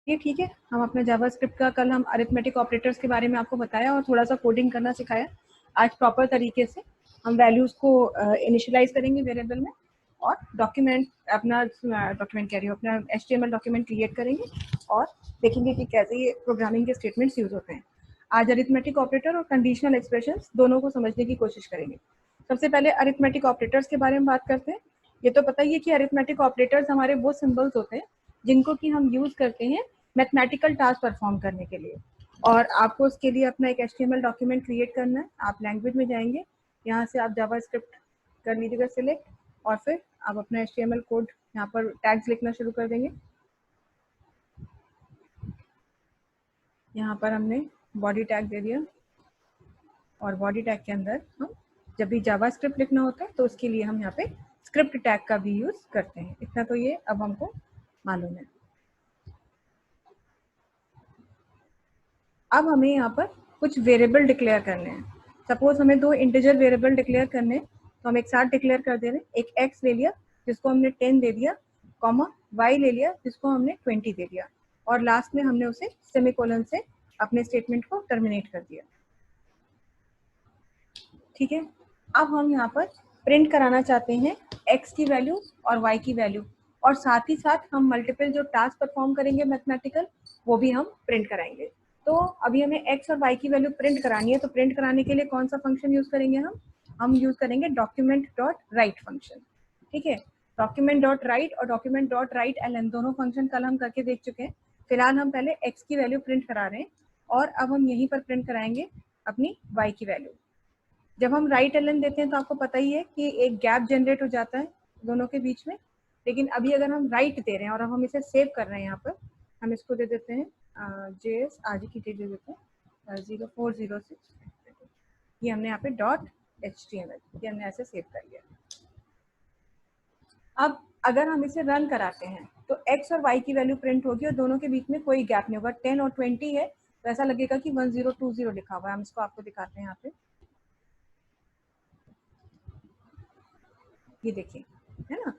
ये ठीक है। हम अपने जावास्क्रिप्ट का कल हम अरिथमेटिक ऑपरेटर्स के बारे में आपको बताया और थोड़ा सा कोडिंग करना सिखाया। आज प्रॉपर तरीके से हम वैल्यूज़ को इनिशियलाइज करेंगे वेरिएबल में और डॉक्यूमेंट अपना डॉक्यूमेंट कह रही हूँ अपना HTML डॉक्यूमेंट क्रिएट करेंगे और देखेंगे कि कैसे ये प्रोग्रामिंग के स्टेटमेंट्स यूज़ होते हैं। आज अरिथमेटिक ऑपरेटर और कंडीशनल एक्सप्रेशंस दोनों को समझने की कोशिश करेंगे। सबसे पहले अरिथमेटिक ऑपरेटर्स के बारे में बात करते हैं। ये तो पता ही है कि अरिथमेटिक ऑपरेटर्स हमारे वो सिंबल्स होते हैं जिनको कि हम यूज़ करते हैं मैथमेटिकल टास्क परफॉर्म करने के लिए। और आपको उसके लिए अपना एक HTML डॉक्यूमेंट क्रिएट करना है। आप लैंग्वेज में जाएंगे, यहाँ से आप जावास्क्रिप्ट कर लीजिएगा सिलेक्ट और फिर आप अपना HTML कोड यहाँ पर टैग्स लिखना शुरू कर देंगे। यहाँ पर हमने बॉडी टैग दे दिया और बॉडी टैग के अंदर हम जब भी जावास्क्रिप्ट लिखना होता है तो उसके लिए हम यहाँ पे स्क्रिप्ट टैग का भी यूज़ करते हैं। इतना तो ये अब हमको मालूम है। अब हमें यहाँ पर कुछ वेरिएबल डिक्लेयर करने हैं। सपोज हमें 2 इंटीजर वेरिएबल डिक्लेयर करने हैं तो हम एक साथ डिक्लेयर कर दे रहे हैं। एक x ले लिया जिसको हमने 10 दे दिया, कॉमा y ले लिया जिसको हमने 20 दे दिया और लास्ट में हमने उसे सेमीकोलन से अपने स्टेटमेंट को टर्मिनेट कर दिया। ठीक है। अब हम यहाँ पर प्रिंट कराना चाहते हैं x की वैल्यू और y की वैल्यू और साथ ही साथ हम मल्टीपल जो टास्क परफॉर्म करेंगे मैथमेटिकल वो भी हम प्रिंट कराएंगे। तो अभी हमें x और y की वैल्यू प्रिंट करानी है तो प्रिंट कराने के लिए कौन सा फंक्शन यूज करेंगे हम यूज करेंगे डॉक्यूमेंट डॉट राइट फंक्शन। ठीक है। डॉक्यूमेंट डॉट राइट और डॉक्यूमेंट डॉट राइट एलएन दोनों फंक्शन कल हम करके देख चुके हैं। फिलहाल हम पहले x की वैल्यू प्रिंट करा रहे हैं और अब हम यहीं पर प्रिंट कराएंगे अपनी y की वैल्यू। जब हम राइट एलन देते हैं तो आपको पता ही है कि एक गैप जनरेट हो जाता है दोनों के बीच में। लेकिन अभी अगर हम राइट दे रहे हैं और अब हम इसे सेव कर रहे हैं, यहाँ पर हम इसको दे देते हैं JS आज की डेट दे देते हैं 0406। ये हमने यहाँ पे .html ये हमने ऐसे सेव कर लिया। अब अगर हम इसे रन कराते हैं तो x और y की वैल्यू प्रिंट होगी और दोनों के बीच में कोई गैप नहीं होगा। 10 और 20 है तो ऐसा लगेगा कि 1020 लिखा हुआ है। हम इसको आपको दिखाते हैं यहाँ पे, ये देखिए, है ना।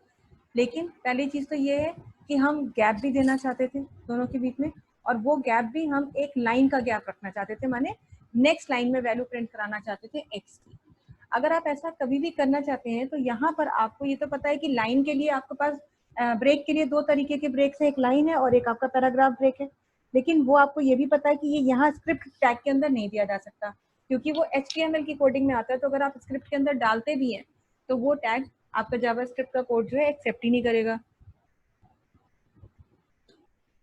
लेकिन पहली चीज तो ये है कि हम गैप भी देना चाहते थे दोनों के बीच में और वो गैप भी हम एक लाइन का गैप रखना चाहते थे, माने नेक्स्ट लाइन में वैल्यू प्रिंट कराना चाहते थे एक्स की। अगर आप ऐसा कभी भी करना चाहते हैं तो यहाँ पर आपको ये तो पता है कि लाइन के लिए आपके पास ब्रेक के लिए 2 तरीके के ब्रेक्स है, एक लाइन है और एक आपका पैराग्राफ ब्रेक है। लेकिन वो आपको ये भी पता है कि ये यहाँ स्क्रिप्ट टैग के अंदर नहीं दिया जा सकता क्योंकि वो HTML की कोडिंग में आता है। तो अगर आप स्क्रिप्ट के अंदर डालते भी हैं तो वो टैग आपका जावास्क्रिप्ट का कोड जो है एक्सेप्ट ही नहीं करेगा।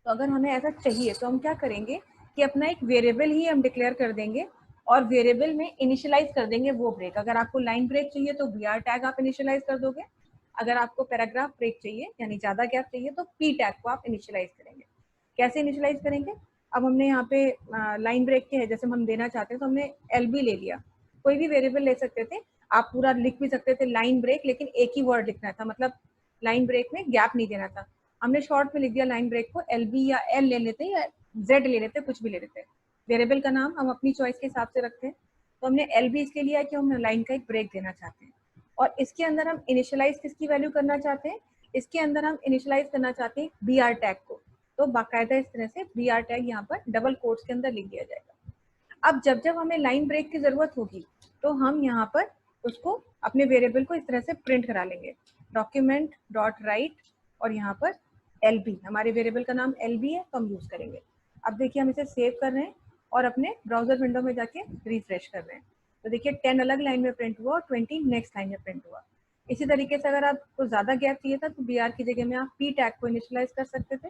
तो अगर हमें ऐसा चाहिए तो हम क्या करेंगे कि अपना एक वेरिएबल ही हम डिक्लेयर कर देंगे और वेरिएबल में इनिशियलाइज कर देंगे वो ब्रेक। अगर आपको लाइन ब्रेक चाहिए तो br टैग आप इनिशियलाइज कर दोगे। अगर आपको पैराग्राफ ब्रेक चाहिए यानी ज्यादा गैप चाहिए तो p टैग को आप इनिशियलाइज करेंगे। कैसे इनिशियलाइज करेंगे? अब हमने यहाँ पे लाइन ब्रेक के है जैसे हम देना चाहते हैं तो हमने LB ले लिया। कोई भी वेरिएबल ले सकते थे, आप पूरा लिख भी सकते थे लाइन ब्रेक, लेकिन एक ही वर्ड लिखना था, मतलब लाइन ब्रेक में गैप नहीं देना था। हमने शॉर्ट में लिख दिया लाइन ब्रेक को LB या L ले लेते या Z ले लेते, कुछ भी ले लेते। वेरिएबल का नाम हम अपनी चॉइस के हिसाब से रखते हैं। तो हमने LB इसलिए लिया कि हम लाइन का एक ब्रेक देना चाहते हैं और इसके अंदर हम इनिशियलाइज किसकी वैल्यू करना चाहते हैं, इसके अंदर हम इनिशियलाइज करना चाहते हैं BR टैग को। तो बाकायदा इस तरह से BR टैग यहाँ पर डबल कोट्स के अंदर लिख दिया जाएगा। अब जब जब हमें लाइन ब्रेक की जरूरत होगी तो हम यहाँ पर उसको अपने वेरिएबल को इस तरह से प्रिंट करा लेंगे, डॉक्यूमेंट डॉट राइट और यहाँ पर LB, हमारे वेरिएबल का नाम LB है तो हम यूज करेंगे। अब देखिए हम इसे सेव कर रहे हैं और अपने ब्राउजर विंडो में जाके रिफ्रेश कर रहे हैं तो देखिए 10 अलग लाइन में प्रिंट हुआ और 20 नेक्स्ट लाइन में प्रिंट हुआ। इसी तरीके से अगर आपको ज्यादा गैप चाहिए था तो BR की जगह में आप P टैग को इनिशियलाइज कर सकते थे।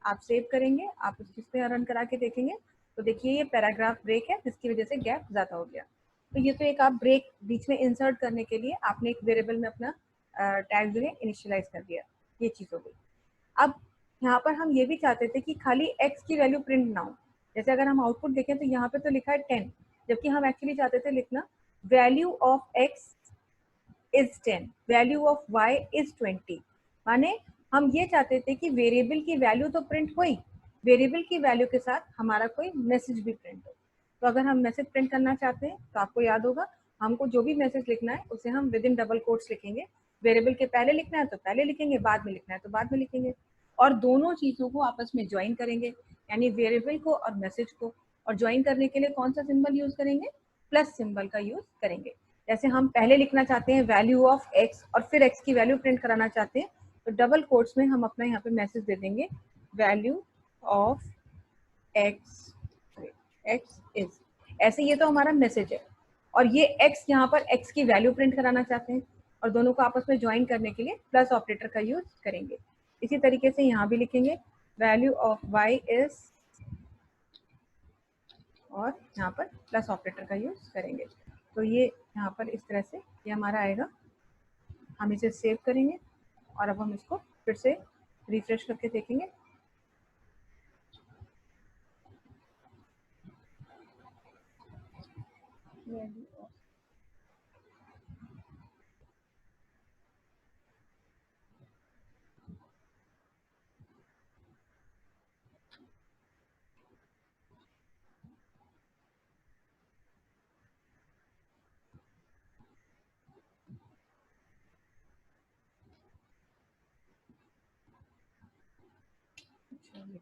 आप सेव करेंगे, आप उस चीज पे रन करा के देखेंगे तो देखिए ये पैराग्राफ ब्रेक है जिसकी वजह से गैप ज्यादा हो गया। तो ये तो एक आप ब्रेक बीच में इंसर्ट करने के लिए आपने एक वेरिएबल में अपना टैग जो है इनिशियलाइज कर दिया, ये चीज हो गई। अब यहाँ पर हम ये भी चाहते थे कि खाली x की वैल्यू प्रिंट ना हो। जैसे अगर हम आउटपुट देखें तो यहाँ पे तो लिखा है 10, जबकि हम एक्चुअली चाहते थे लिखना value of x is 10, value of y is 20। माने हम ये चाहते थे कि वेरिएबल की वैल्यू तो प्रिंट हुई, वेरिएबल की वैल्यू के साथ हमारा कोई मैसेज भी प्रिंट हो। तो अगर हम मैसेज प्रिंट करना चाहते हैं तो आपको याद होगा हमको जो भी मैसेज लिखना है उसे हम विद इन डबल कोट्स लिखेंगे। वेरिएबल के पहले लिखना है तो पहले लिखेंगे, बाद में लिखना है तो बाद में लिखेंगे। और दोनों चीज़ों को आपस में ज्वाइन करेंगे, यानी वेरिएबल को और मैसेज को। और ज्वाइन करने के लिए कौन सा सिंबल यूज करेंगे? प्लस सिंबल का यूज करेंगे। जैसे हम पहले लिखना चाहते हैं वैल्यू ऑफ एक्स और फिर एक्स की वैल्यू प्रिंट कराना चाहते हैं, तो डबल कोट्स में हम अपना यहाँ पे मैसेज दे देंगे value of x, x is. ऐसे ये तो हमारा मैसेज है, और ये एक्स यहाँ पर एक्स की वैल्यू प्रिंट कराना चाहते हैं, और दोनों को आपस में ज्वाइन करने के लिए प्लस ऑपरेटर का यूज करेंगे। इसी तरीके से यहाँ भी लिखेंगे वैल्यू ऑफ वाई इज, और यहाँ पर प्लस ऑपरेटर का यूज करेंगे। तो ये यहाँ पर इस तरह से ये हमारा आएगा। हम इसे सेव करेंगे और अब हम इसको फिर से रिफ्रेश करके देखेंगे।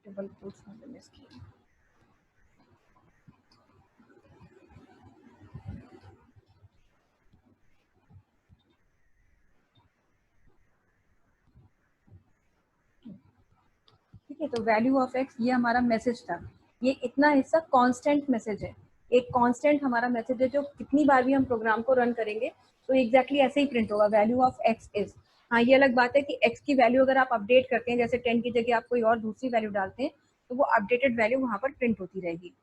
डबल कोट्स में मिस किया। ठीक है, तो वैल्यू ऑफ एक्स ये हमारा मैसेज था। ये इतना हिस्सा कांस्टेंट मैसेज है, एक कांस्टेंट हमारा मैसेज है जो कितनी बार भी हम प्रोग्राम को रन करेंगे तो एग्जैक्टली ऐसे ही प्रिंट होगा, वैल्यू ऑफ एक्स इज। हाँ, ये अलग बात है कि एक्स की वैल्यू अगर आप अपडेट करते हैं, जैसे 10 की जगह आप कोई और दूसरी वैल्यू डालते हैं, तो वो अपडेटेड वैल्यू वहां पर प्रिंट होती रहेगी।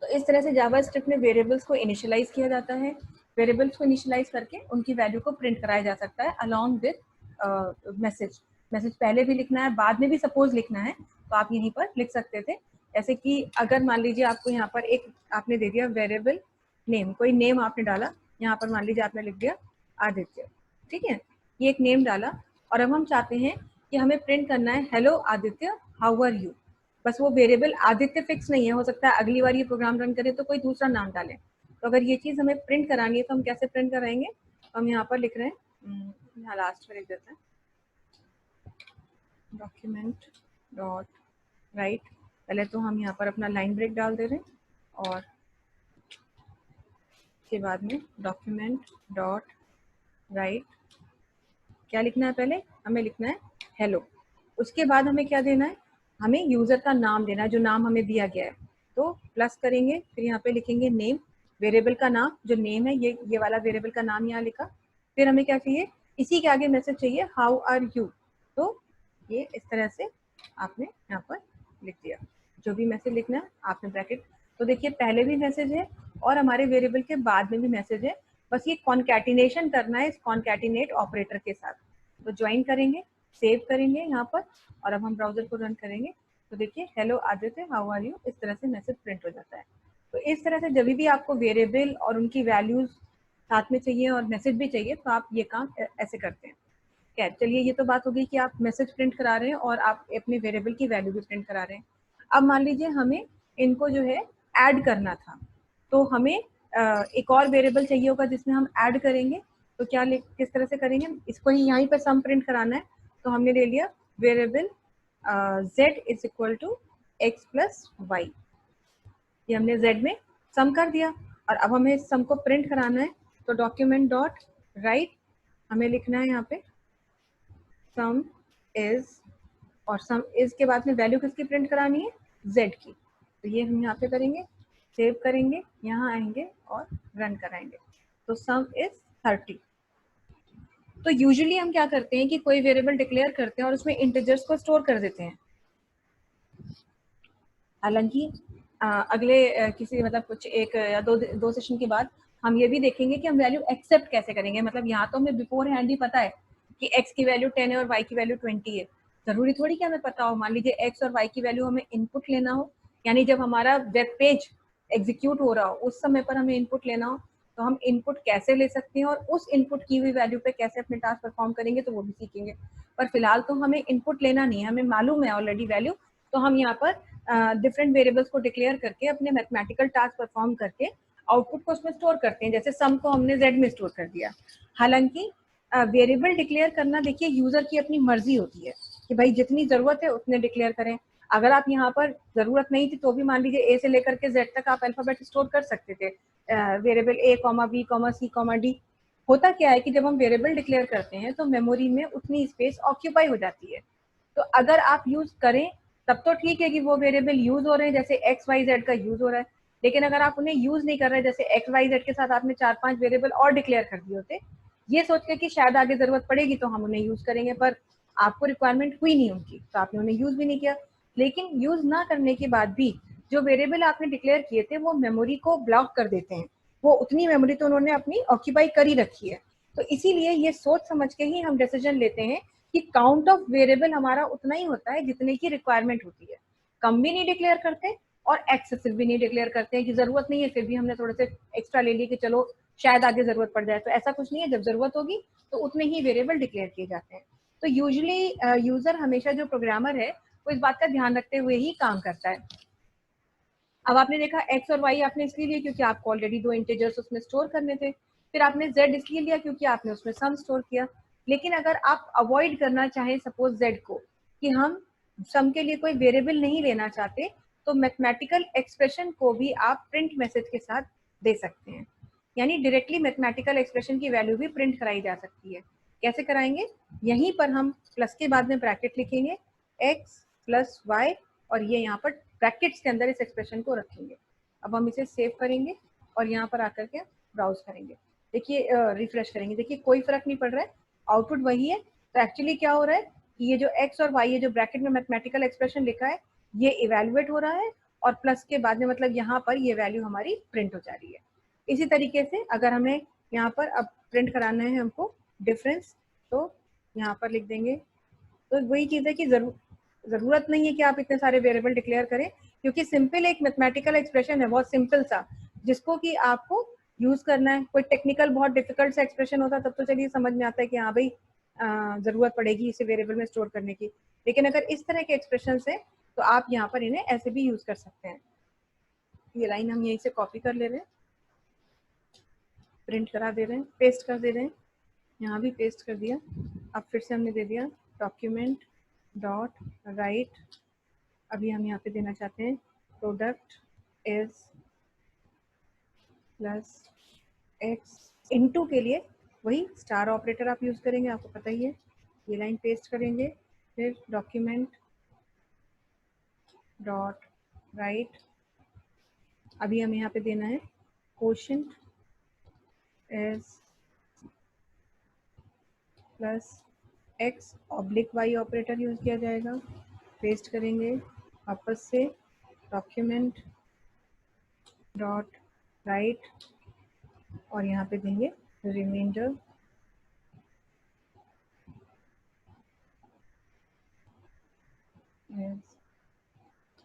तो इस तरह से जावा स्क्रिप्ट में वेरिएबल्स को इनिशियलाइज किया जाता है। वेरिएबल्स को इनिशियलाइज करके उनकी वैल्यू को प्रिंट कराया जा सकता है अलॉन्ग विद मैसेज। मैसेज पहले भी लिखना है, बाद में भी सपोज लिखना है, तो आप यहीं पर लिख सकते थे। जैसे कि अगर मान लीजिए आपको यहाँ पर एक आपने दे दिया वेरिएबल नेम, कोई नेम आपने डाला, यहाँ पर मान लीजिए आपने लिख दिया आदित्य, ठीक है, ये एक नेम डाला, और अब हम चाहते हैं कि हमें प्रिंट करना है hello Aditya how are you. बस वो वेरिएबल आदित्य फिक्स नहीं है, हो सकता है अगली बार ये प्रोग्राम रन करें तो कोई दूसरा नाम डालें। तो अगर ये चीज़ हमें प्रिंट करानी है तो हम कैसे प्रिंट कराएंगे? हम यहाँ पर लिख रहे हैं, यहाँ लास्ट में लिख देते हैं डॉक्यूमेंट डॉट राइट। पहले तो हम यहाँ पर अपना लाइन ब्रेक डाल दे रहे हैं, और के बाद में डॉक्यूमेंट डॉट राइट क्या लिखना है? पहले हमें लिखना है हेलो। उसके बाद हमें क्या देना है? हमें यूजर का नाम देना है, जो नाम हमें दिया गया है। तो प्लस करेंगे, फिर यहाँ पे लिखेंगे नेम, वेरिएबल का नाम जो नेम है, ये वाला वेरिएबल का नाम यहाँ लिखा। फिर हमें क्या चाहिए? इसी के आगे मैसेज चाहिए हाउ आर यू। तो ये इस तरह से आपने यहाँ पर लिख दिया, जो भी मैसेज लिखना है आपने ब्रैकेट। तो देखिए पहले भी मैसेज है और हमारे वेरिएबल के बाद में भी मैसेज है, बस ये कॉन्कैटिनेशन करना है इस कॉन्कैटिनेट ऑपरेटर के साथ। तो ज्वाइन करेंगे, सेव करेंगे यहाँ पर, और अब हम ब्राउजर को रन करेंगे तो देखिए hello Aditya how are you, इस तरह से मैसेज प्रिंट हो जाता है। तो इस तरह से जब भी आपको वेरिएबल और उनकी वैल्यूज साथ में चाहिए और मैसेज भी चाहिए तो आप ये काम ऐसे करते हैं। खैर चलिए, ये तो बात हो गई कि आप मैसेज प्रिंट करा रहे हैं और आप अपने वेरिएबल की वैल्यू भी प्रिंट करा रहे हैं। अब मान लीजिए हमें इनको जो है ऐड करना था, तो हमें एक और वेरिएबल चाहिए होगा जिसमें हम ऐड करेंगे। तो क्या किस तरह से करेंगे? इसको ही यहीं पर सम प्रिंट कराना है, तो हमने ले लिया variable z is equal to X plus Y. ये हमने z में सम कर दिया, और अब हमें इस सम को प्रिंट कराना है। तो डॉक्यूमेंट डॉट राइट हमें लिखना है यहाँ पे सम इज, और सम इज के बाद में वैल्यू किसकी प्रिंट करानी है? z की। तो ये हम यहाँ पे करेंगे, सेव करेंगे, यहाँ आएंगे और रन कराएंगे। तो सम इज 30। तो यूजुअली हम क्या करते हैं कि कोई वेरिएबल डिक्लेयर करते हैं और उसमें इंटीजर्स को स्टोर कर देते हैं। हालांकि अगले किसी मतलब कुछ एक या दो सेशन के बाद हम ये भी देखेंगे कि हम वैल्यू एक्सेप्ट कैसे करेंगे। मतलब यहाँ तो हमें बिफोर हैंड ही पता है कि x की वैल्यू 10 है और y की वैल्यू 20 है। जरूरी थोड़ी कि हमें पता हो। मान लीजिए x और y की वैल्यू हमें इनपुट लेना हो, यानी जब हमारा वेब पेज एग्जीक्यूट हो रहा हो उस समय पर हमें इनपुट लेना हो, तो हम इनपुट कैसे ले सकते हैं और उस इनपुट की हुई वैल्यू पे कैसे अपने टास्क परफॉर्म करेंगे, तो वो भी सीखेंगे। पर फिलहाल तो हमें इनपुट लेना नहीं है, हमें मालूम है ऑलरेडी वैल्यू। तो हम यहाँ पर डिफरेंट वेरिएबल्स को डिक्लेयर करके अपने मैथमेटिकल टास्क परफॉर्म करके आउटपुट को उसमें स्टोर करते हैं। जैसे सम को हमने z में स्टोर कर दिया। हालांकि वेरिएबल डिक्लेयर करना देखिए यूजर की अपनी मर्जी होती है कि भाई जितनी जरूरत है उतने डिक्लेयर करें। अगर आप यहाँ पर जरूरत नहीं थी तो भी मान लीजिए ए से लेकर के जेड तक आप अल्फाबेट स्टोर कर सकते थे, वेरिएबल ए comma B comma C comma D. होता क्या है कि जब हम वेरिएबल डिक्लेयर करते हैं तो मेमोरी में उतनी स्पेस ऑक्यूपाई हो जाती है। तो अगर आप यूज करें तब तो ठीक है कि वो वेरिएबल यूज हो रहे हैं, जैसे एक्स वाई जेड का यूज हो रहा है। लेकिन अगर आप उन्हें यूज नहीं कर रहे, जैसे एक्स वाई जेड के साथ आपने 4-5 वेरिएबल और डिक्लेयर कर दिए होते, ये सोच के कि शायद आगे जरूरत पड़ेगी तो हम उन्हें यूज करेंगे, पर आपको रिक्वायरमेंट हुई नहीं उनकी तो आपने उन्हें यूज भी नहीं किया। लेकिन यूज ना करने के बाद भी जो वेरिएबल आपने डिक्लेयर किए थे वो मेमोरी को ब्लॉक कर देते हैं, वो उतनी मेमोरी तो उन्होंने अपनी ऑक्यूपाई कर ही रखी है। तो इसीलिए ये सोच समझ के ही हम डिसीजन लेते हैं कि काउंट ऑफ वेरिएबल हमारा उतना ही होता है जितने की रिक्वायरमेंट होती है, कम भी नहीं डिक्लेयर करते और एक्सेसिव भी नहीं डिक्लेयर करते हैं कि जरूरत नहीं है फिर भी हमने थोड़े से एक्स्ट्रा ले लिए कि चलो शायद आगे जरूरत पड़ जाए। तो ऐसा कुछ नहीं है, जब जरूरत होगी तो उतने ही वेरिएबल डिक्लेयर किए जाते हैं। तो यूजुअली यूजर हमेशा जो प्रोग्रामर है वो इस बात का ध्यान रखते हुए ही काम करता है। अब आपने देखा एक्स और वाई आपने इसलिए लिया क्योंकि आपको ऑलरेडी 2 इंटीजर्स उसमें स्टोर करने थे। फिर आपने जेड इसलिए लिया क्योंकि आपने उसमें सम स्टोर किया। लेकिन अगर आप अवॉइड करना चाहें सपोज जेड को, कि हम सम के लिए कोई वेरिएबल नहीं लेना चाहते, तो मैथमेटिकल एक्सप्रेशन को भी आप प्रिंट मैसेज के साथ दे सकते हैं। यानी डायरेक्टली मैथमेटिकल एक्सप्रेशन की वैल्यू भी प्रिंट कराई जा सकती है। कैसे कराएंगे? यहीं पर हम प्लस के बाद में ब्रैकेट लिखेंगे एक्स प्लस वाई, और ये यहाँ पर ब्रैकेट्स के अंदर इस एक्सप्रेशन को रखेंगे। अब हम इसे सेव करेंगे और यहाँ पर आकर के ब्राउज करेंगे। देखिए रिफ्रेश करेंगे, देखिए कोई फर्क नहीं पड़ रहा है, आउटपुट वही है। तो एक्चुअली क्या हो रहा है कि ये जो एक्स और वाई है जो ब्रैकेट में मैथमेटिकल एक्सप्रेशन लिखा है ये इवेल्युएट हो रहा है, और प्लस के बाद में मतलब यहाँ पर ये वैल्यू हमारी प्रिंट हो जा रही है। इसी तरीके से अगर हमें यहाँ पर अब प्रिंट कराना है हमको डिफरेंस, तो यहाँ पर लिख देंगे। तो वही चीज़ है कि जरूरत नहीं है कि आप इतने सारे वेरिएबल डिक्लेयर करें, क्योंकि सिंपल एक मैथमेटिकल एक्सप्रेशन है बहुत सिंपल सा, जिसको कि आपको यूज करना है। कोई टेक्निकल बहुत डिफिकल्ट सा एक्सप्रेशन होता तब तो चलिए समझ में आता है कि हाँ भाई जरूरत पड़ेगी इसे वेरिएबल में स्टोर करने की। लेकिन अगर इस तरह के एक्सप्रेशन है तो आप यहाँ पर इन्हें ऐसे भी यूज कर सकते हैं। ये लाइन हम यहीं से कॉपी कर ले रहे हैं, प्रिंट करा दे रहे हैं, पेस्ट कर दे रहे हैं, यहाँ भी पेस्ट कर दिया। अब फिर से हमने दे दिया डॉक्यूमेंट डॉट राइट। अभी हम यहाँ पे देना चाहते हैं product is plus x. Into के लिए वही स्टार ऑपरेटर आप यूज करेंगे, आपको पता ही है। ये लाइन पेस्ट करेंगे, फिर डॉक्यूमेंट डॉट राइट। अभी हम यहाँ पे देना है quotient is plus X, oblique Y operator use किया जाएगा। पेस्ट करेंगे वापस से डॉक्यूमेंट डॉट राइट, और यहाँ पे देंगे remainder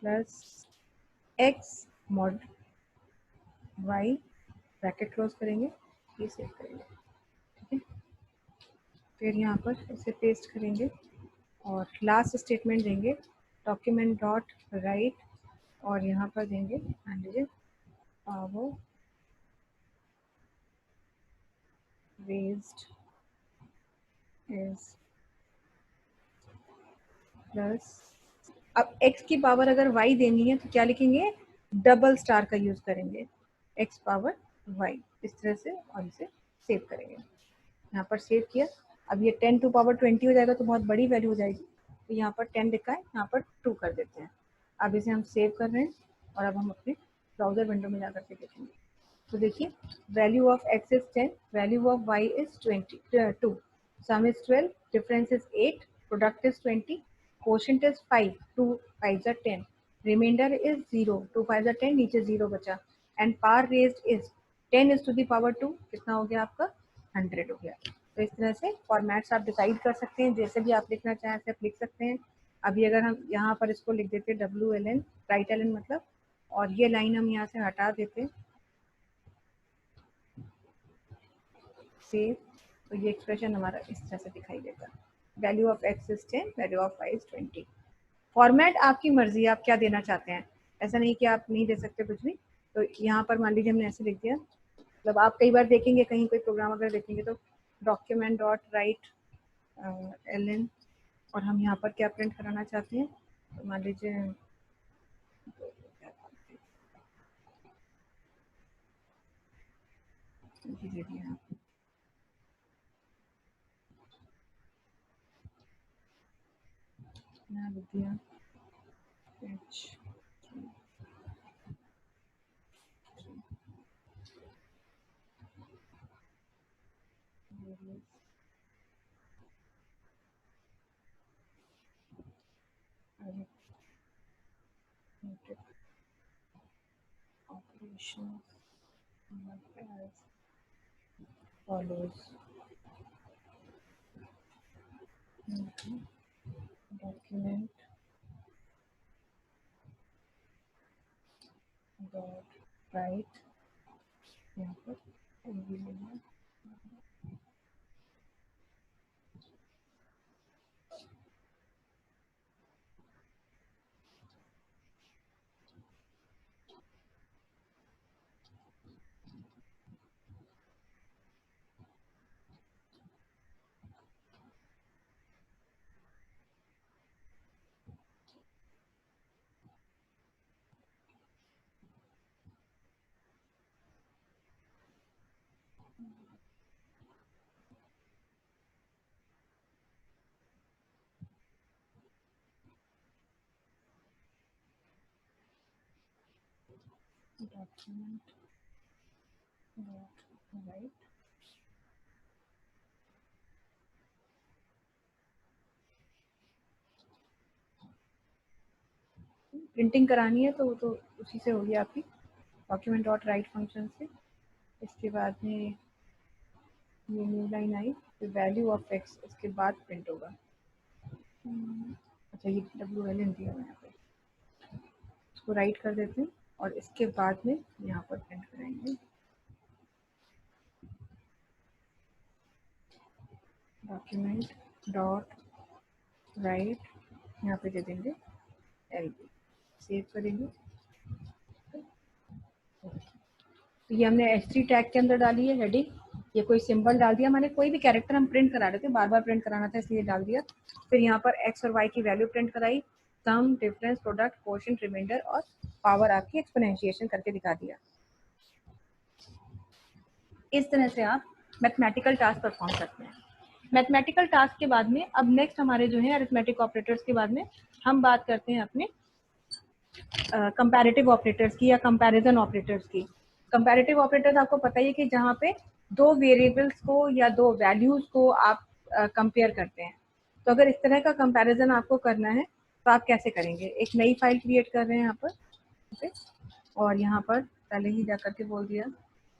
plus X mod Y, bracket close करेंगे, ये सेव करेंगे। ठीक है, फिर यहाँ पर इसे पेस्ट करेंगे और लास्ट स्टेटमेंट देंगे डॉक्यूमेंट डॉट राइट, और यहाँ पर देंगे मान लीजिए पावर रेज्ड इज प्लस। अब x की पावर अगर y देनी है तो क्या लिखेंगे? डबल स्टार का यूज करेंगे, x पावर y, इस तरह से, और इसे सेव करेंगे। यहाँ पर सेव किया। अब ये 10 टू पावर 20 हो जाएगा तो बहुत बड़ी वैल्यू हो जाएगी, तो यहाँ पर 10 लिखा है, यहाँ पर 2 कर देते हैं। अब इसे हम सेव कर रहे हैं और अब हम अपने ब्राउजर विंडो में जाकर के देखेंगे। तो देखिए value of x is 10, value of y is 2, some is 12, difference is 8, product is 20, quotient is 5, 2 5s are 10, remainder is 0, 2 5s are 10, नीचे 0 बचा, and power raised is 10 is to the power 2, कितना हो गया आपका? 100 हो गया। तो इस तरह से फॉर्मेट्स आप डिसाइड कर सकते हैं, जैसे भी आप लिखना चाहें ऐसे आप लिख सकते हैं। अभी अगर हम यहाँ पर इसको लिख देते WLN, राइट एलन मतलब, और ये लाइन हम यहाँ से हटा देते सेव, तो ये एक्सप्रेशन हमारा इस तरह से दिखाई देगा, value of x is 10, value of y is 20। Format आपकी मर्जी, आप क्या देना चाहते हैं, ऐसा नहीं कि आप नहीं दे सकते कुछ भी। तो यहाँ पर मान लीजिए हमने ऐसे लिख दिया, मतलब आप कई बार देखेंगे कहीं कोई प्रोग्राम अगर देखेंगे तो डॉक्यूमेंट डॉट राइट ln, और हम यहाँ पर क्या प्रिंट कराना चाहते हैं, तो मान लीजिए दे दिया लिख दिया operation as follows. Document dot write, यहाँ पर document dot write, प्रिंटिंग करानी है तो वो तो उसी से होगी आपकी, डॉक्यूमेंट डॉट राइट फंक्शन से। इसके बाद में ये न्यू लाइन आई, फिर वैल्यू ऑफ एक्स, इसके बाद प्रिंट होगा। अच्छा ये WLN दिया हुआ है यहाँ पे, इसको राइट कर देते हैं और इसके बाद में यहाँ पर प्रिंट कराएंगे डॉक्यूमेंट डॉट राइट, यहाँ पे दे देंगे LB, सेव करेंगे। तो ये हमने H3 टैग के अंदर डाली है हेडिंग, ये कोई सिंबल डाल दिया, मैंने कोई भी कैरेक्टर हम प्रिंट करा रहे थे, बार बार प्रिंट कराना था इसलिए डाल दिया। फिर यहाँ पर x और y की वैल्यू प्रिंट कराई, सम, डिफरेंस, प्रोडक्ट, कोशेंट, रिमाइंडर और पावर आपकी एक्सपोनेंशिएशन करके दिखा दिया। इस तरह से आप मैथमेटिकल टास्क परफॉर्म करते हैं। मैथमेटिकल टास्क के बाद में अब नेक्स्ट हमारे जो है अरिथमेटिक ऑपरेटर्स के बाद में हम बात करते हैं अपने कंपैरेटिव ऑपरेटर्स की या कंपैरिजन ऑपरेटर्स की। कंपैरेटिव ऑपरेटर्स आपको पता ही है कि जहाँ पे दो वेरिएबल्स को या दो वैल्यूज को आप कंपेयर करते हैं। तो अगर इस तरह का कंपैरिजन आपको करना है तो आप कैसे करेंगे, एक नई फाइल क्रिएट कर रहे हैं यहाँ पर, ओके, और यहाँ पर पहले ही जा करके बोल दिया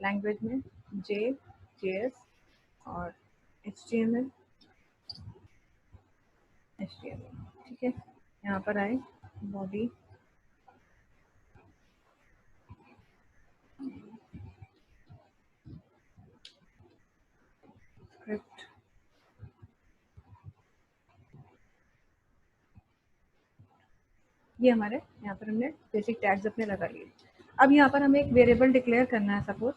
लैंग्वेज में JS और HTML, ठीक है। यहाँ पर आए बॉडी, स्क्रिप्ट, ये हमारे यहाँ पर हमने बेसिक टैग्स अपने लगा लिए। अब यहाँ पर हमें एक वेरिएबल डिक्लेयर करना है। सपोज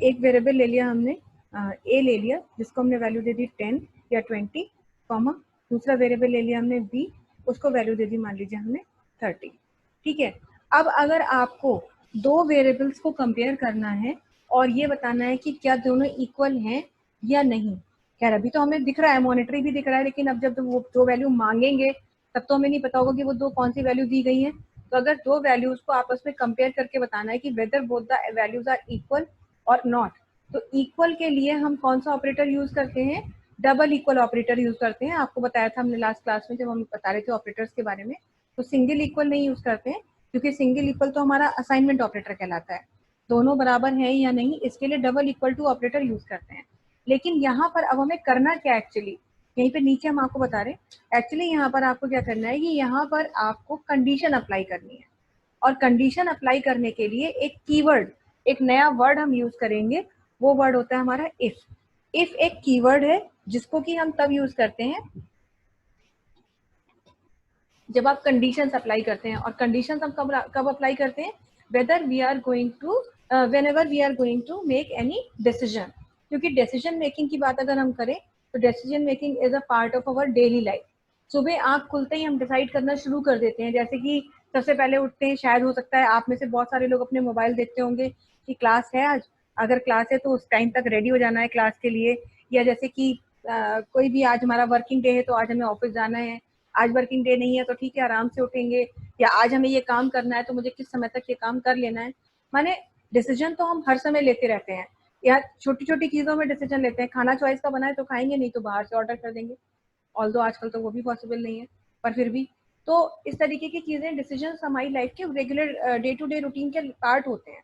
एक वेरिएबल ले लिया हमने, A ले लिया जिसको हमने वैल्यू दे दी 10 या 20, कॉमा दूसरा वेरिएबल ले लिया हमने B, उसको वैल्यू दे दी मान लीजिए हमने 30, ठीक है। अब अगर आपको दो वेरिएबल्स को कंपेयर करना है और ये बताना है कि क्या दोनों इक्वल हैं या नहीं, खैर अभी तो हमें दिख रहा है, मॉनिटरी भी दिख रहा है, लेकिन अब जब वो दो वैल्यू मांगेंगे तब तो हमें नहीं पता होगा कि वो दो कौन सी वैल्यू दी गई है। तो अगर दो वैल्यूज को आपस में कंपेयर करके बताना है कि whether both the values are equal और नॉट, तो इक्वल के लिए हम कौन सा ऑपरेटर यूज करते हैं, डबल इक्वल ऑपरेटर यूज करते हैं। आपको बताया था हमने लास्ट क्लास में जब हम बता रहे थे ऑपरेटर्स के बारे में। तो सिंगल इक्वल नहीं यूज करते हैं क्योंकि सिंगल इक्वल तो हमारा असाइनमेंट ऑपरेटर कहलाता है, दोनों बराबर हैं या नहीं इसके लिए double equal to operator use करते हैं। लेकिन यहाँ पर अब हमें करना क्या, एक्चुअली यहीं पे नीचे हम आपको बता रहे हैं, एक्चुअली यहाँ पर आपको क्या करना है कि यहाँ पर आपको कंडीशन अप्लाई करनी है, और कंडीशन अप्लाई करने के लिए एक कीवर्ड, एक नया वर्ड हम यूज करेंगे, वो वर्ड होता है हमारा इफ। इफ एक कीवर्ड है जिसको कि हम तब यूज करते हैं जब आप कंडीशंस अप्लाई करते हैं, और कंडीशंस हम कब अप्लाई करते हैं, whether we are going to, whenever we are going to make any decision, क्योंकि डिसीजन मेकिंग की बात अगर हम करें तो decision making is a part of our daily life. सुबह आँख खुलते ही हम डिसाइड करना शुरू कर देते हैं, जैसे कि सबसे पहले उठते हैं, शायद हो सकता है आप में से बहुत सारे लोग अपने मोबाइल देखते होंगे कि क्लास है आज, अगर क्लास है तो उस टाइम तक रेडी हो जाना है क्लास के लिए, या जैसे कि कोई भी आज हमारा वर्किंग डे है तो आज हमें ऑफिस जाना है, आज वर्किंग डे नहीं है तो ठीक है आराम से उठेंगे, या आज हमें ये काम करना है तो मुझे किस समय तक ये काम कर लेना है। माने डिसीजन तो हम हर समय लेते रहते हैं, या छोटी छोटी चीजों में डिसीजन लेते हैं, खाना चॉइस का बना है तो खाएंगे, नहीं तो बाहर से ऑर्डर कर देंगे, ऑल्दो आजकल तो वो भी पॉसिबल नहीं है, पर फिर भी। तो इस तरीके की चीजें, डिसीजन हमारी लाइफ के regular day to day routine के पार्ट होते हैं।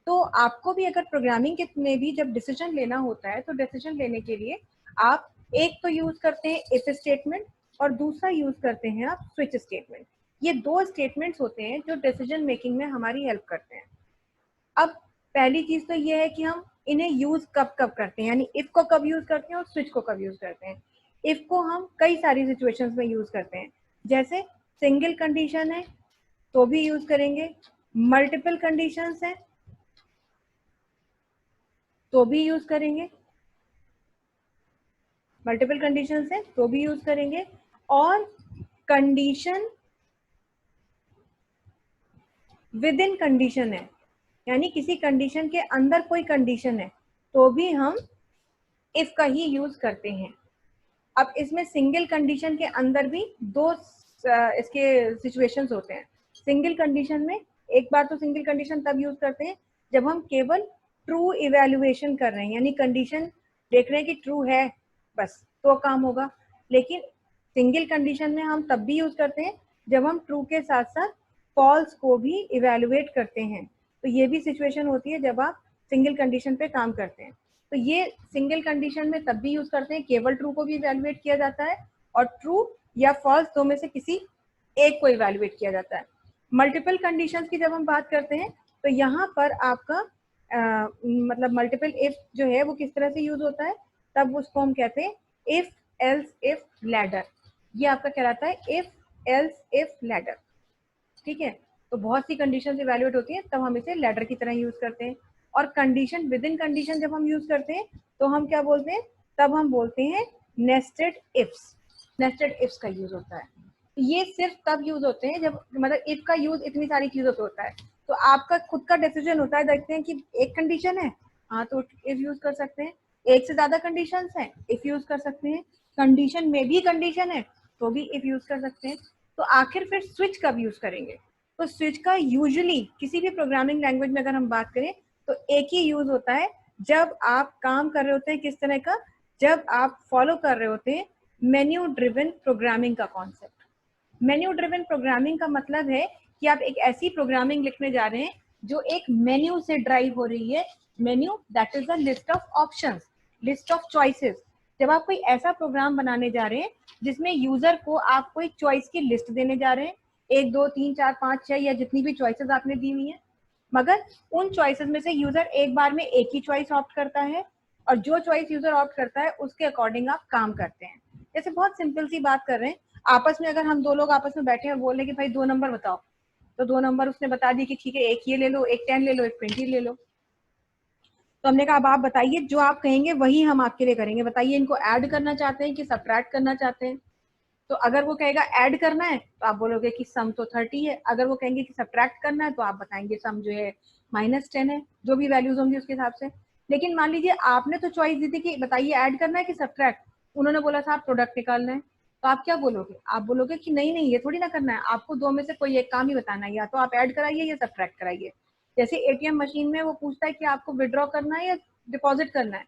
तो आपको भी अगर प्रोग्रामिंग के में भी जब डिसीजन लेना होता है तो डिसीजन लेने के लिए आप एक तो यूज करते हैं इफ स्टेटमेंट, और दूसरा यूज करते हैं आप स्विच स्टेटमेंट। ये दो स्टेटमेंट्स होते हैं जो डिसीजन मेकिंग में हमारी हेल्प करते हैं। अब पहली चीज तो ये है कि हम इन्हें यूज कब कब करते हैं, यानी इफ को कब यूज करते हैं और स्विच को कब यूज करते हैं। इफ को हम कई सारी सिचुएशंस में यूज करते हैं, जैसे सिंगल कंडीशन है तो भी यूज करेंगे, मल्टीपल कंडीशंस है तो भी यूज करेंगे, मल्टीपल कंडीशंस है तो भी यूज करेंगे, और कंडीशन विद इन कंडीशन है, यानी किसी कंडीशन के अंदर कोई कंडीशन है तो भी हम इफ का ही यूज करते हैं। अब इसमें सिंगल कंडीशन के अंदर भी दो इसके सिचुएशंस होते हैं। सिंगल कंडीशन में एक बार तो सिंगल कंडीशन तब यूज करते हैं जब हम केवल ट्रू इवेल्युएशन कर रहे हैं, यानी कंडीशन देख रहे हैं कि ट्रू है बस तो काम होगा। लेकिन सिंगल कंडीशन में हम तब भी यूज करते हैं जब हम ट्रू के साथ साथ फॉल्स को भी इवेल्युएट करते हैं। तो ये भी सिचुएशन होती है जब आप सिंगल कंडीशन पे काम करते हैं। तो ये सिंगल कंडीशन में तब भी यूज करते हैं, केवल ट्रू को भी इवेल्युएट किया जाता है और ट्रू या फॉल्स दो में से किसी एक को इवेल्युएट किया जाता है। मल्टीपल कंडीशंस की जब हम बात करते हैं तो यहाँ पर आपका मतलब मल्टीपल इफ जो है वो किस तरह से यूज होता है, तब उसको हम कहते हैं इफ एल्स इफ लैडर। ये आपका कहलाता है इफ एल्स इफ लैडर, ठीक है। तो बहुत सी कंडीशन इवेल्युएट होती है तब हम इसे लैडर की तरह यूज करते हैं। और कंडीशन विद इन कंडीशन जब हम यूज करते हैं तो हम क्या बोलते हैं, तब हम बोलते हैं नेस्टेड इफ्स। नेस्टेड इफ्स का यूज होता है। ये सिर्फ तब यूज होते हैं जब मतलब इफ का यूज इतनी सारी चीजों पे होता है, तो आपका खुद का डिसीजन होता है, देखते हैं कि एक कंडीशन है हाँ तो इफ यूज कर सकते हैं, एक से ज्यादा कंडीशन है इफ यूज कर सकते हैं, कंडीशन में भी कंडीशन है तो भी इफ यूज कर सकते हैं। तो आखिर फिर स्विच कब यूज करेंगे, तो स्विच का यूजुअली किसी भी प्रोग्रामिंग लैंग्वेज में अगर हम बात करें तो एक ही यूज होता है जब आप काम कर रहे होते हैं, किस तरह का, जब आप फॉलो कर रहे होते हैं मेन्यू ड्रिवन प्रोग्रामिंग का कॉन्सेप्ट। मेन्यू ड्रिवन प्रोग्रामिंग का मतलब है कि आप एक ऐसी प्रोग्रामिंग लिखने जा रहे हैं जो एक मेन्यू से ड्राइव हो रही है। Menu that is a list of options, list of choices. जब आप कोई ऐसा प्रोग्राम बनाने जा रहे हैं जिसमें यूजर को आप कोई चॉइस की लिस्ट देने जा रहे हैं, 1 2 3 4 5 6 या जितनी भी चॉइसेस आपने दी हुई है, मगर उन चॉइसेस में से यूजर एक बार में एक ही चॉइस ऑप्ट करता है और जो चॉइस यूजर ऑप्ट करता है उसके अकॉर्डिंग आप काम करते हैं। जैसे बहुत सिंपल सी बात कर रहे हैं, आपस में अगर हम दो लोग आपस में बैठे हैं बोल रहे कि भाई 2 नंबर बताओ, तो 2 नंबर उसने बता दी कि ठीक है एक ये ले लो, एक 10 ले लो, एक 20 ले लो। तो हमने कहा अब आप बताइए, जो आप कहेंगे वही हम आपके लिए करेंगे, बताइए इनको ऐड करना चाहते हैं कि सब्ट्रैक्ट करना चाहते हैं। तो अगर वो कहेगा ऐड करना है तो आप बोलोगे कि सम तो 30 है, अगर वो कहेंगे कि सब्ट्रैक्ट करना है तो आप बताएंगे सम जो है -10 है, जो भी वैल्यूज होंगी उसके हिसाब से। लेकिन मान लीजिए आपने तो चॉइस दी थी कि बताइए ऐड करना है कि सब्ट्रैक्ट, उन्होंने बोला था आप प्रोडक्ट निकालना है, तो आप क्या बोलोगे, आप बोलोगे कि नहीं नहीं ये थोड़ी ना करना है, आपको दो में से कोई एक काम ही बताना है, या तो आप ऐड कराइए या सब्ट्रैक्ट कराइए। जैसे एटीएम मशीन में वो पूछता है कि आपको विड्रॉ करना है या डिपॉजिट करना है,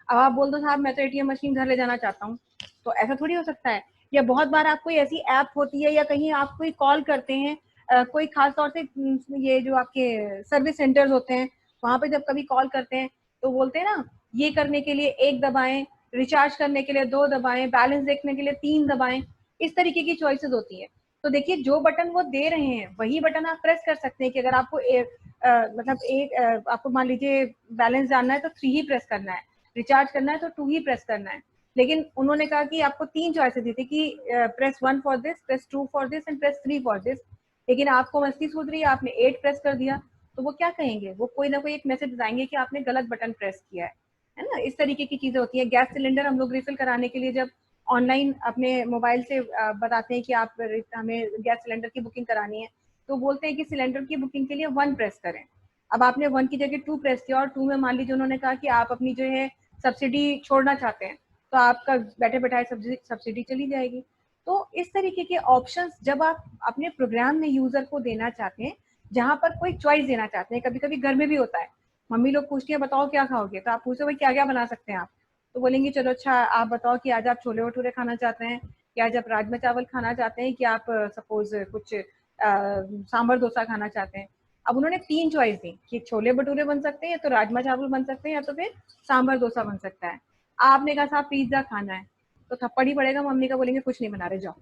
अब आप बोल दो साहब मैं तो एटीएम मशीन घर ले जाना चाहता हूँ, तो ऐसा थोड़ी हो सकता है। या बहुत बार आप कोई ऐसी ऐप होती है या कहीं आप कोई कॉल करते हैं, कोई खास तौर से ये जो आपके सर्विस सेंटर्स होते हैं वहां पे जब कभी कॉल करते हैं तो बोलते हैं ना ये करने के लिए 1 दबाएं, रिचार्ज करने के लिए 2 दबाएं, बैलेंस देखने के लिए 3 दबाएं, इस तरीके की चॉइसेस होती है। तो देखिए जो बटन वो दे रहे हैं वही बटन आप प्रेस कर सकते हैं कि अगर आपको मतलब आपको मान लीजिए बैलेंस जानना है तो 3 ही प्रेस करना है, रिचार्ज करना है तो 2 ही प्रेस करना है। लेकिन उन्होंने कहा कि आपको 3 चॉइसेस दी थी कि press 1 for this, press 2 for this and press 3 for this, लेकिन आपको मस्ती सूझ रही है आपने 8 प्रेस कर दिया, तो वो क्या कहेंगे, वो कोई ना कोई एक मैसेज बताएंगे कि आपने गलत बटन प्रेस किया है। है ना, इस तरीके की चीजें होती हैं। गैस सिलेंडर हम लोग रिफिल कराने के लिए जब ऑनलाइन अपने मोबाइल से बताते हैं कि आप हमें गैस सिलेंडर की बुकिंग करानी है, तो बोलते हैं कि सिलेंडर की बुकिंग के लिए 1 प्रेस करें। अब आपने 1 की जगह 2 प्रेस किया और 2 में मान लीजिए उन्होंने कहा कि आप अपनी जो है सब्सिडी छोड़ना चाहते हैं, तो आपका बैठे बैठाए सब्सिडी चली जाएगी। तो इस तरीके के ऑप्शंस जब आप अपने प्रोग्राम में यूजर को देना चाहते हैं, जहां पर कोई चॉइस देना चाहते हैं, कभी कभी घर में भी होता है, मम्मी लोग पूछती है बताओ क्या खाओगे, तो आप पूछो भाई क्या क्या बना सकते हैं आप, तो बोलेंगे चलो अच्छा आप बताओ कि आज आप छोले भटूरे खाना चाहते हैं, कि आज आप राजमा चावल खाना चाहते हैं, कि आप सपोज कुछ सांभर डोसा खाना चाहते हैं। अब उन्होंने 3 चॉइस दी कि छोले भटूरे बन सकते हैं, या तो राजमा चावल बन सकते हैं, या तो फिर सांभर डोसा बन सकता है। आपने कहा साहब पिज्जा खाना है, तो थप्पड़ ही पड़ेगा, मम्मी का बोलेंगे कुछ नहीं बना रहे जाओ,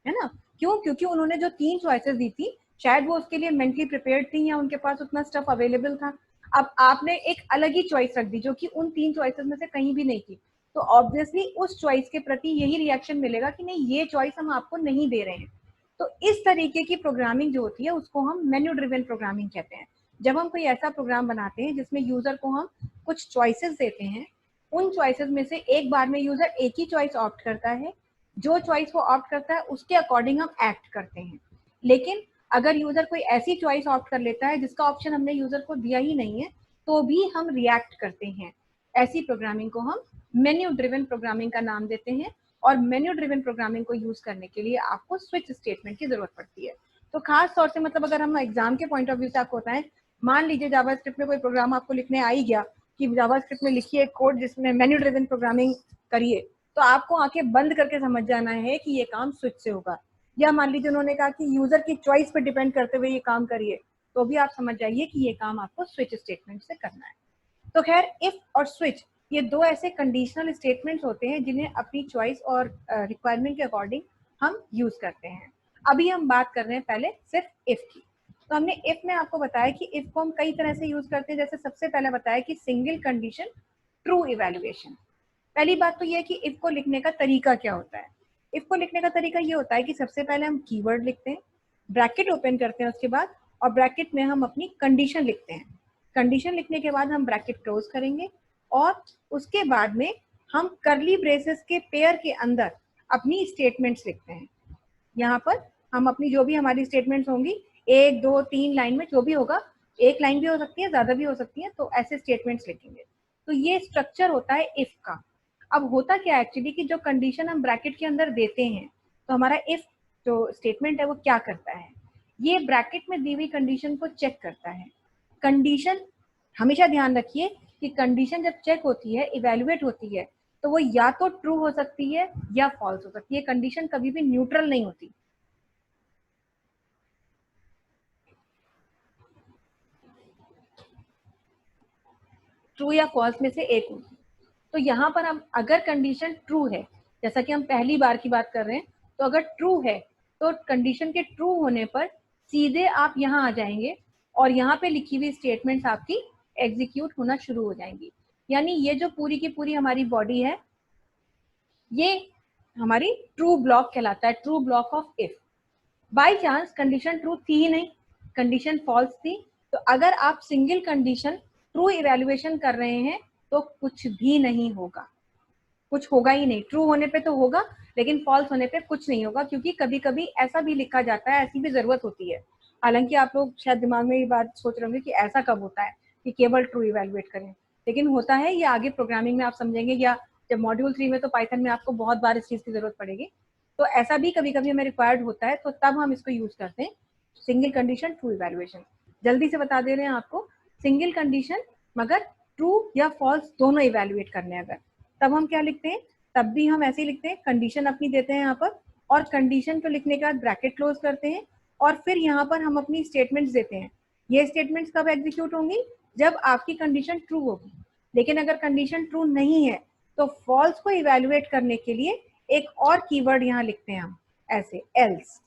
है ना। क्यों? क्योंकि उन्होंने जो 3 चॉइसेस दी थी, शायद वो उसके लिए मेंटली प्रिपेयर्ड थी या उनके पास उतना स्टफ अवेलेबल था। अब आपने एक अलग ही चॉइस रख दी जो कि उन 3 चॉइसेस में से कहीं भी नहीं थी, तो ऑब्वियसली उस चॉइस के प्रति यही रिएक्शन मिलेगा कि नहीं ये चॉइस हम आपको नहीं दे रहे हैं। तो इस तरीके की प्रोग्रामिंग जो होती है उसको हम मेन्यू ड्रिवन प्रोग्रामिंग कहते हैं। जब हम कोई ऐसा प्रोग्राम बनाते हैं जिसमें यूजर को हम कुछ चॉइसेस देते हैं, उन चॉइसेस में से एक बार में यूजर एक ही चॉइस ऑप्ट करता है, जो चॉइस वो ऑप्ट करता है उसके अकॉर्डिंग हम एक्ट करते हैं। लेकिन अगर यूजर कोई ऐसी चॉइस ऑप्ट कर लेता है जिसका ऑप्शन हमने यूजर को दिया ही नहीं है, तो भी हम रिएक्ट करते हैं। ऐसी प्रोग्रामिंग को हम मेन्यू ड्रिवन प्रोग्रामिंग का नाम देते हैं। और मेन्यू ड्रिवन प्रोग्रामिंग को यूज करने के लिए आपको स्विच स्टेटमेंट की जरूरत पड़ती है। तो खास तौर से मतलब अगर हम एग्जाम के पॉइंट ऑफ व्यू से आपको बताएं, मान लीजिए जावास्क्रिप्ट में कोई प्रोग्राम आपको लिखने आ ही गया कि जावास्क्रिप्ट में लिखिए कोड जिसमें मेन्यू ड्रिवन प्रोग्रामिंग करिए, तो आपको आंखें बंद करके समझ जाना है कि ये काम स्विच से होगा। या मान लीजिए उन्होंने कहा कि यूजर की चॉइस पर डिपेंड करते हुए ये काम करिए, तो भी आप समझ जाइए कि ये काम आपको स्विच स्टेटमेंट से करना है। तो खैर इफ और स्विच ये 2 ऐसे कंडीशनल स्टेटमेंट्स होते हैं जिन्हें अपनी चॉइस और रिक्वायरमेंट के अकॉर्डिंग हम यूज करते हैं। अभी हम बात कर रहे हैं पहले सिर्फ इफ की। तो हमने इफ में आपको बताया कि इफ को हम कई तरह से यूज करते हैं। जैसे सबसे पहले बताया कि सिंगल कंडीशन ट्रू इवेल्युएशन। पहली बात तो ये है कि इफ को लिखने का तरीका क्या होता है। इफ को लिखने का तरीका ये होता है कि सबसे पहले हम कीवर्ड लिखते हैं, ब्रैकेट ओपन करते हैं उसके बाद, और ब्रैकेट में हम अपनी कंडीशन लिखते हैं। कंडीशन लिखने के बाद हम ब्रैकेट क्लोज करेंगे और उसके बाद में हम करली ब्रेसेस के पेयर के अंदर अपनी स्टेटमेंट्स लिखते हैं। यहाँ पर हम अपनी जो भी हमारी स्टेटमेंट्स होंगी 1 2 3 लाइन में जो भी होगा, एक लाइन भी हो सकती है ज्यादा भी हो सकती है, तो ऐसे स्टेटमेंट्स लिखेंगे। तो ये स्ट्रक्चर होता है इफ का। अब होता क्या है एक्चुअली कि जो कंडीशन हम ब्रैकेट के अंदर देते हैं, तो हमारा इफ जो स्टेटमेंट है वो क्या करता है, ये ब्रैकेट में दी हुई कंडीशन को चेक करता है। कंडीशन हमेशा ध्यान रखिए कि कंडीशन जब चेक होती है, इवेल्युएट होती है, तो वो या तो ट्रू हो सकती है या फॉल्स हो सकती है। कंडीशन कभी भी न्यूट्रल नहीं होती। ट्रू या फॉल्स में से एक होगी। तो यहाँ पर हम अगर कंडीशन ट्रू है, जैसा कि हम पहली बार की बात कर रहे हैं, तो अगर ट्रू है तो कंडीशन के ट्रू होने पर सीधे आप यहाँ आ जाएंगे और यहाँ पे लिखी हुई स्टेटमेंट्स आपकी एग्जीक्यूट होना शुरू हो जाएंगी। यानी ये जो पूरी की पूरी हमारी बॉडी है, ये हमारी ट्रू ब्लॉक कहलाता है, true block of if. By chance condition true थी ही नहीं, कंडीशन फॉल्स थी, तो अगर आप सिंगल कंडीशन ट्रू इवेल्युएशन कर रहे हैं तो कुछ भी नहीं होगा, कुछ होगा ही नहीं। ट्रू होने पे तो होगा लेकिन फॉल्स होने पे कुछ नहीं होगा, क्योंकि कभी कभी ऐसा भी लिखा जाता है, ऐसी भी जरूरत होती है। हालांकि आप लोग शायद दिमाग में ये बात सोच रहे होंगे कि ऐसा कब होता है कि केवल ट्रू इवेल्युएट करें, लेकिन होता है ये आगे प्रोग्रामिंग में आप समझेंगे, या जब मॉड्यूल 3 में तो पाइथन में आपको बहुत बार इस चीज की जरूरत पड़ेगी। तो ऐसा भी कभी कभी हमें रिक्वायर्ड होता है, तो तब हम इसको यूज करते हैं, सिंगल कंडीशन ट्रू इवेल्युएशन। जल्दी से बता दे रहे हैं आपको, सिंगल कंडीशन मगर ट्रू या फॉल्स दोनों इवेल्युएट करने अगर, तब हम क्या लिखते हैं, तब भी हम ऐसे ही लिखते हैं, कंडीशन अपनी देते हैं यहाँ पर, और कंडीशन को लिखने के बाद ब्रैकेट क्लोज करते हैं, और फिर यहाँ पर हम अपनी स्टेटमेंट्स देते हैं। ये स्टेटमेंट्स कब एग्जीक्यूट होंगी, जब आपकी कंडीशन ट्रू होगी। लेकिन अगर कंडीशन ट्रू नहीं है तो फॉल्स को इवेल्युएट करने के लिए एक और कीवर्ड यहाँ लिखते हैं हम ऐसे, एल्स,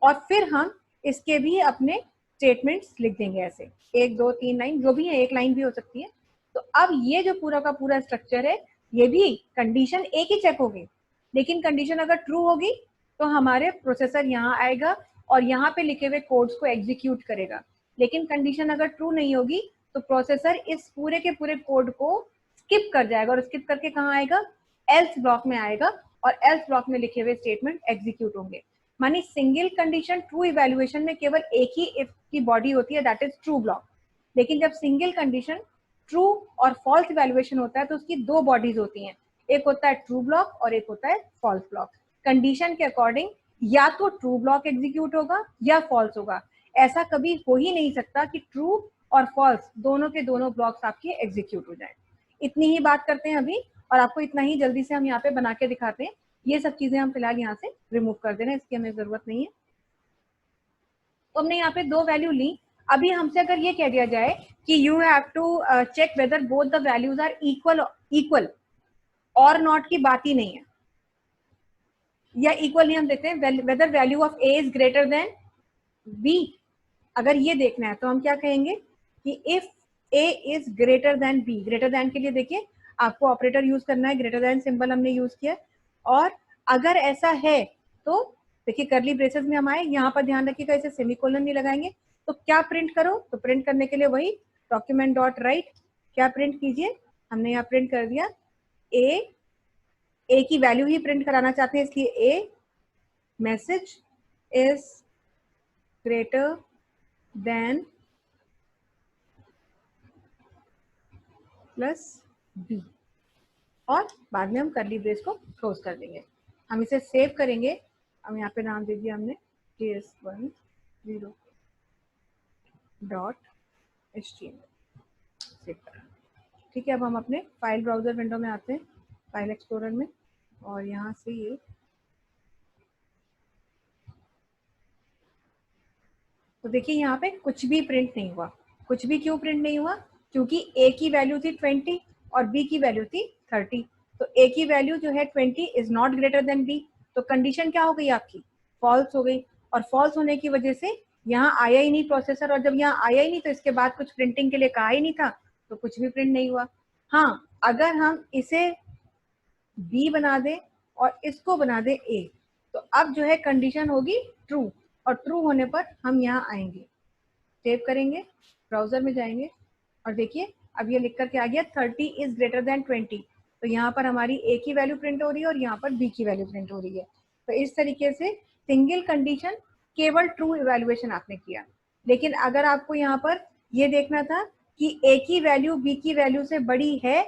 और फिर हम इसके भी अपने स्टेटमेंट्स लिख देंगे ऐसे, 1 2 3 लाइन जो भी है, एक लाइन भी हो सकती है। तो अब ये जो पूरा का पूरा स्ट्रक्चर है, ये भी कंडीशन एक ही चेक होगी, लेकिन कंडीशन अगर ट्रू होगी तो हमारे प्रोसेसर यहाँ आएगा और यहाँ पे लिखे हुए कोड्स को एग्जीक्यूट करेगा। लेकिन कंडीशन अगर ट्रू नहीं होगी तो प्रोसेसर इस पूरे के पूरे कोड को स्किप कर जाएगा और स्किप करके कहाँ आएगा, एल्स ब्लॉक में आएगा और एल्स ब्लॉक में लिखे हुए स्टेटमेंट एग्जीक्यूट होंगे। मानी सिंगल कंडीशन ट्रू इवैल्यूएशन में केवल एक ही इफ की बॉडी होती है, दैट इज ट्रू ब्लॉक। लेकिन जब सिंगल कंडीशन ट्रू और फॉल्स इवैल्यूएशन होता है तो उसकी दो बॉडीज होती हैं, एक होता है ट्रू ब्लॉक और एक होता है फॉल्स ब्लॉक। कंडीशन के अकॉर्डिंग या तो ट्रू ब्लॉक एग्जीक्यूट होगा या फॉल्स होगा। ऐसा कभी हो ही नहीं सकता कि ट्रू और फॉल्स दोनों के दोनों ब्लॉक्स आपके एग्जीक्यूट हो जाए। इतनी ही बात करते हैं अभी, और आपको इतना ही जल्दी से हम यहाँ पे बना के दिखाते हैं। ये सब चीजें हम फिलहाल यहाँ से रिमूव कर देना, इसकी हमें जरूरत नहीं है। तो हमने यहाँ पे दो वैल्यू ली। अभी हमसे अगर ये कह दिया जाए कि you have to check whether both the values are equal और नॉट की बात ही नहीं है, या इक्वल ही हम देखते हैं whether value of A is greater than B. अगर ये देखना है तो हम क्या कहेंगे कि if A is greater than B, greater than के लिए देखिए आपको ऑपरेटर यूज करना है, ग्रेटर देन सिंबल हमने यूज किया। और अगर ऐसा है तो देखिए करली ब्रेसेस में हम आए, यहाँ पर ध्यान रखिएगा इसे सेमीकोलन नहीं लगाएंगे। तो क्या प्रिंट करो, तो प्रिंट करने के लिए वही डॉक्यूमेंट डॉट राइट, क्या प्रिंट कीजिए, हमने यहाँ प्रिंट कर दिया ए की वैल्यू ही प्रिंट कराना चाहते हैं, इसलिए A message is greater than plus B, और बाद में हम करली ब्रेस को क्लोज कर देंगे। हम इसे सेव करेंगे, हम यहाँ पे नाम दे दिया हमने JS10 डॉट HTML, सेव करा। ठीक है, अब हम अपने फाइल ब्राउजर विंडो में आते हैं, फाइल एक्सप्लोरर में, और यहाँ से ये तो देखिए यहाँ पे कुछ भी प्रिंट नहीं हुआ। कुछ भी क्यों प्रिंट नहीं हुआ, क्योंकि ए की वैल्यू थी 20 और बी की वैल्यू थी 30। तो ए की वैल्यू जो है 20 is not greater than B, तो कंडीशन क्या हो गई आपकी, फॉल्स हो गई। और फॉल्स होने की वजह से यहाँ आया ही नहीं प्रोसेसर, और जब यहाँ आया ही नहीं तो इसके बाद कुछ प्रिंटिंग के लिए कहा ही नहीं था, तो कुछ भी प्रिंट नहीं हुआ। हाँ, अगर हम इसे बी बना दें और इसको बना दें ए, तो अब जो है कंडीशन होगी ट्रू, और ट्रू होने पर हम यहाँ आएंगे, सेव करेंगे, ब्राउजर में जाएंगे और देखिए अब ये लिख करके आ गया 30 इज ग्रेटर देन 20। तो यहाँ पर हमारी ए की वैल्यू प्रिंट हो रही है और यहाँ पर बी की वैल्यू प्रिंट हो रही है। तो इस तरीके से सिंगल कंडीशन केवल ट्रू इवैल्यूएशन आपने किया। लेकिन अगर आपको यहाँ पर ये देखना था कि ए की वैल्यू बी की वैल्यू से बड़ी है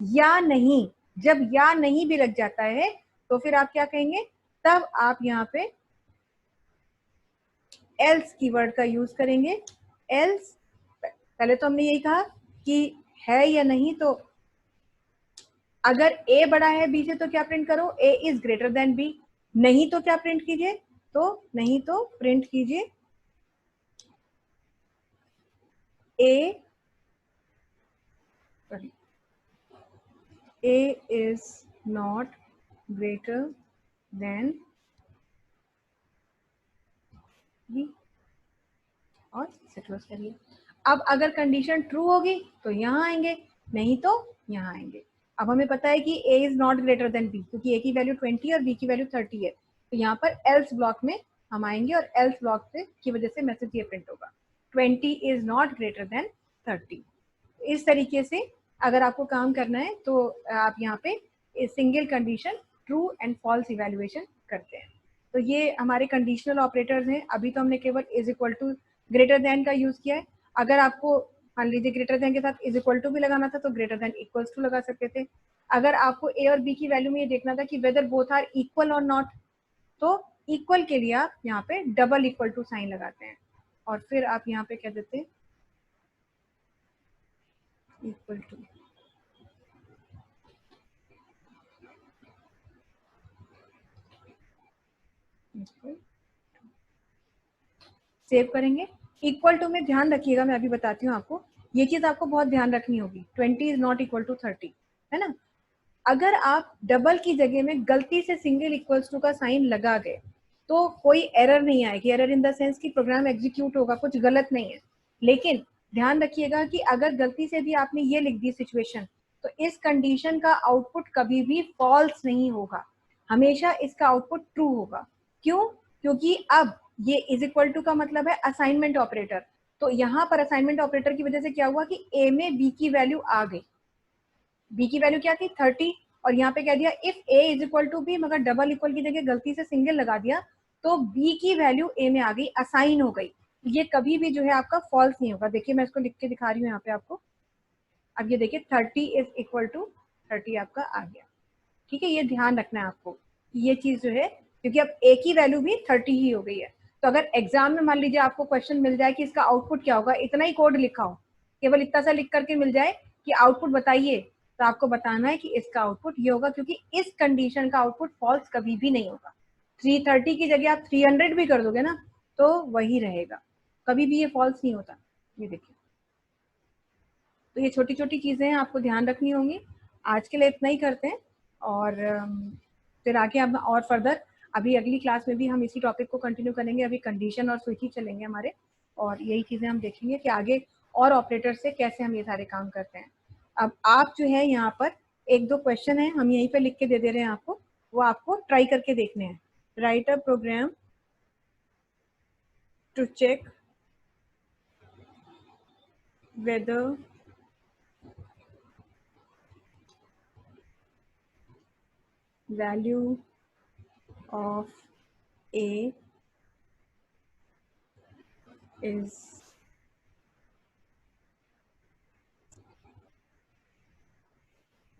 या नहीं, जब या नहीं भी लग जाता है तो फिर आप क्या कहेंगे, तब आप यहाँ पे एल्स कीवर्ड का यूज करेंगे। एल्स पहले तो हमने यही कहा कि है या नहीं, तो अगर ए बड़ा है बी से तो क्या प्रिंट करो, ए इज ग्रेटर देन बी। नहीं तो क्या प्रिंट कीजिए, तो नहीं तो प्रिंट कीजिए A is not greater than B, और इसे क्लोज करिए। अब अगर कंडीशन ट्रू होगी तो यहाँ आएंगे, नहीं तो यहाँ आएंगे। अब हमें पता है कि a is not greater then b, क्योंकि a की वैल्यू 20 और b की वैल्यू 30 है। तो यहाँ पर एल्स ब्लॉक में हम आएंगे और एल्स ब्लॉक से की वजह से मैसेज ये प्रिंट होगा 20 इज नॉट ग्रेटर देन 30। इस तरीके से अगर आपको काम करना है तो आप यहाँ पे single condition true and false evaluation करते हैं। तो ये हमारे कंडीशनल ऑपरेटर्स हैं। अभी तो हमने केवल is equal to greater than का यूज किया है। अगर आपको मान लीजिए ग्रेटर देन के साथ इज इक्वल टू भी लगाना था तो ग्रेटर देन इक्वल्स टू लगा सकते थे। अगर आपको ए और बी की वैल्यू में ये देखना था कि वेदर बोथ आर इक्वल और नॉट, तो इक्वल के लिए आप यहाँ पे डबल इक्वल टू साइन लगाते हैं और फिर आप यहाँ पे कह देते हैं इक्वल टू। सेव करेंगे। इक्वल टू में ध्यान रखिएगा, मैं अभी बताती हूँ आपको, ये चीज आपको बहुत ध्यान रखनी होगी। 20 इज नॉट इक्वल टू 30, है ना। अगर आप डबल की जगह में गलती से सिंगल इक्वल्स टू का साइन लगा गए तो कोई एरर नहीं आएगी। एरर इन द सेंस कि प्रोग्राम एग्जीक्यूट होगा, कुछ गलत नहीं है। लेकिन ध्यान रखिएगा कि अगर गलती से भी आपने ये लिख दी सिचुएशन, तो इस कंडीशन का आउटपुट कभी भी फॉल्स नहीं होगा, हमेशा इसका आउटपुट ट्रू होगा। क्यों? क्योंकि अब ये इज इक्वल टू का मतलब है असाइनमेंट ऑपरेटर। तो यहाँ पर असाइनमेंट ऑपरेटर की वजह से क्या हुआ कि ए में बी की वैल्यू आ गई, बी की वैल्यू क्या थी 30, और यहाँ पे कह दिया if A is equal to B, मगर डबल इक्वल की जगह गलती से सिंगल लगा दिया तो बी की वैल्यू ए में आ गई, असाइन हो गई। ये कभी भी जो है आपका फॉल्स नहीं होगा। देखिए मैं इसको लिख के दिखा रही हूँ यहाँ पे आपको। अब ये देखिए 30 इज इक्वल टू 30 आपका आ गया। ठीक है, ये ध्यान रखना है आपको, ये चीज जो है, क्योंकि अब ए की वैल्यू भी 30 ही हो गई है। तो अगर एग्जाम में मान लीजिए आपको क्वेश्चन मिल जाए कि इसका आउटपुट क्या होगा, इतना ही कोड लिखा हो, केवल इतना सा लिख करके मिल जाए कि आउटपुट बताइए, तो आपको बताना है कि इसका आउटपुट ये होगा, क्योंकि इस कंडीशन का आउटपुट फॉल्स कभी भी नहीं होगा। 330 की जगह आप 300 भी कर दोगे ना तो वही रहेगा, कभी भी ये फॉल्स नहीं होता। ये देखिए, तो ये छोटी छोटी चीजें हैं, आपको ध्यान रखनी होंगी। आज के लिए इतना ही करते हैं, और फिर आगे हम और फर्दर, अभी अगली क्लास में भी हम इसी टॉपिक को कंटिन्यू करेंगे। अभी कंडीशन और स्विच ही चलेंगे हमारे, और यही चीजें हम देखेंगे कि आगे और ऑपरेटर से कैसे हम ये सारे काम करते हैं। अब आप जो है यहाँ पर एक दो क्वेश्चन है हम यहीं पे लिख के दे दे रहे हैं आपको, वो आपको ट्राई करके देखने हैं। Write a program to check whether value of a is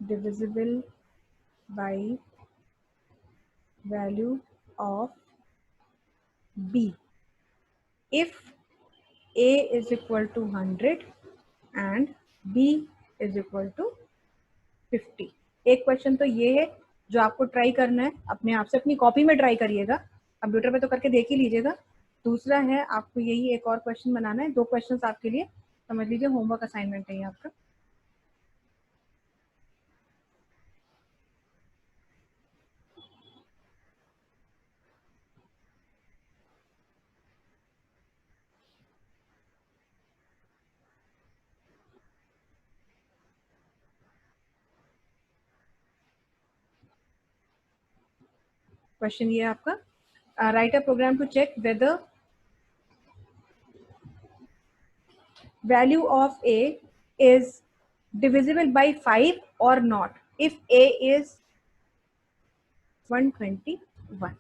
divisible by value of b if a is equal to 100 and b is equal to 50। एक क्वेश्चन तो ये है जो आपको ट्राई करना है, अपने आप से अपनी कॉपी में ट्राई करिएगा, कंप्यूटर पे तो करके देख ही लीजिएगा। दूसरा है आपको यही एक और क्वेश्चन बनाना है, दो क्वेश्चंस आपके लिए समझ लीजिए होमवर्क असाइनमेंट है ये आपका। क्वेश्चन ये आपका, write a program to check whether value of A is divisible by 5 और नॉट इफ ए इज 121।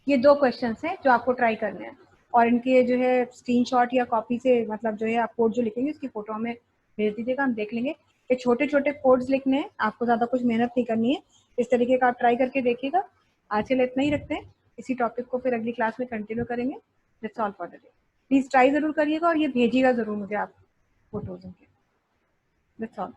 ये दो क्वेश्चंस हैं जो आपको ट्राई करने हैं, और इनके जो है स्क्रीनशॉट या कॉपी से, मतलब जो है आप कोड जो लिखेंगे उसकी फोटो हमें भेज दीजिएगा, हम देख लेंगे। ये छोटे छोटे कोड्स लिखने हैं, आपको ज़्यादा कुछ मेहनत नहीं करनी है। इस तरीके का आप ट्राई करके देखिएगा। आज के लिए इतना ही रखते हैं, इसी टॉपिक को फिर अगली क्लास में कंटिन्यू करेंगे। That's all for the day. Please try ज़रूर करिएगा और ये भेजिएगा ज़रूर मुझे आप फोटोज उनके। That's all.